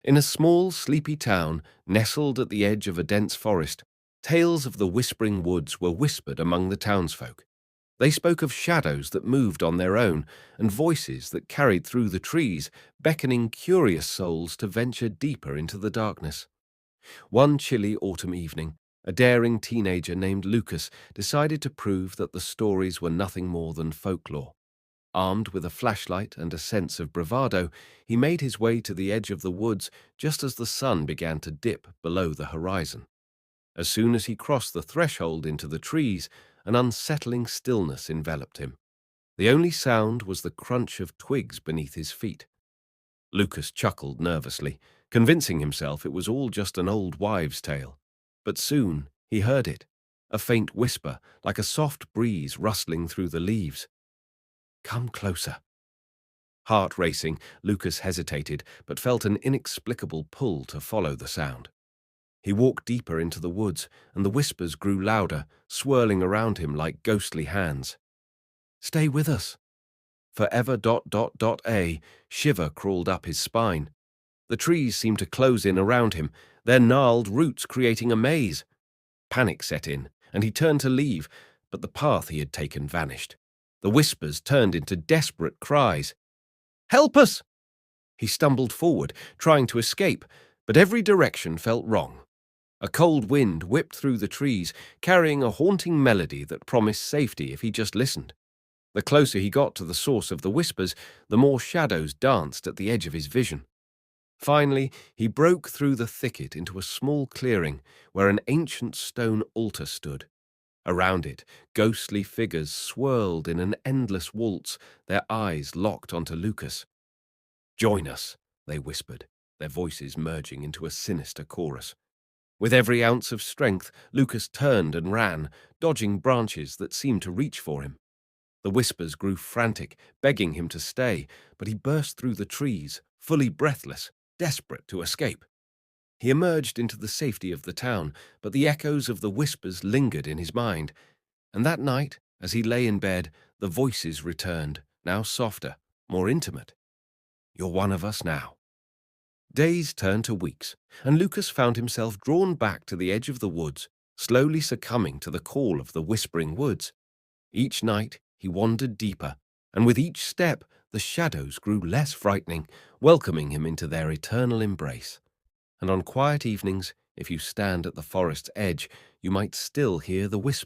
In a small, sleepy town nestled at the edge of a dense forest, tales of the Whispering Woods were whispered among the townsfolk. They spoke of shadows that moved on their own and voices that carried through the trees, beckoning curious souls to venture deeper into the darkness. One chilly autumn evening, a daring teenager named Lucas decided to prove that the stories were nothing more than folklore. Armed with a flashlight and a sense of bravado, he made his way to the edge of the woods just as the sun began to dip below the horizon. As soon as he crossed the threshold into the trees, an unsettling stillness enveloped him. The only sound was the crunch of twigs beneath his feet. Lucas chuckled nervously, convincing himself it was all just an old wives' tale. But soon he heard it, a faint whisper, like a soft breeze rustling through the leaves. "Come closer." Heart racing, Lucas hesitated, but felt an inexplicable pull to follow the sound. He walked deeper into the woods, and the whispers grew louder, swirling around him like ghostly hands. "Stay with us." Forever ... A shiver crawled up his spine. The trees seemed to close in around him, their gnarled roots creating a maze. Panic set in, and he turned to leave, but the path he had taken vanished. The whispers turned into desperate cries. "Help us!" He stumbled forward, trying to escape, but every direction felt wrong. A cold wind whipped through the trees, carrying a haunting melody that promised safety if he just listened. The closer he got to the source of the whispers, the more shadows danced at the edge of his vision. Finally, he broke through the thicket into a small clearing where an ancient stone altar stood. Around it, ghostly figures swirled in an endless waltz, their eyes locked onto Lucas. "Join us," they whispered, their voices merging into a sinister chorus. With every ounce of strength, Lucas turned and ran, dodging branches that seemed to reach for him. The whispers grew frantic, begging him to stay, but he burst through the trees, fully breathless, desperate to escape. He emerged into the safety of the town, but the echoes of the whispers lingered in his mind. And that night, as he lay in bed, the voices returned, now softer, more intimate. "You're one of us now." Days turned to weeks, and Lucas found himself drawn back to the edge of the woods, slowly succumbing to the call of the Whispering Woods. Each night he wandered deeper, and with each step the shadows grew less frightening, welcoming him into their eternal embrace. And on quiet evenings, if you stand at the forest's edge, you might still hear the whisper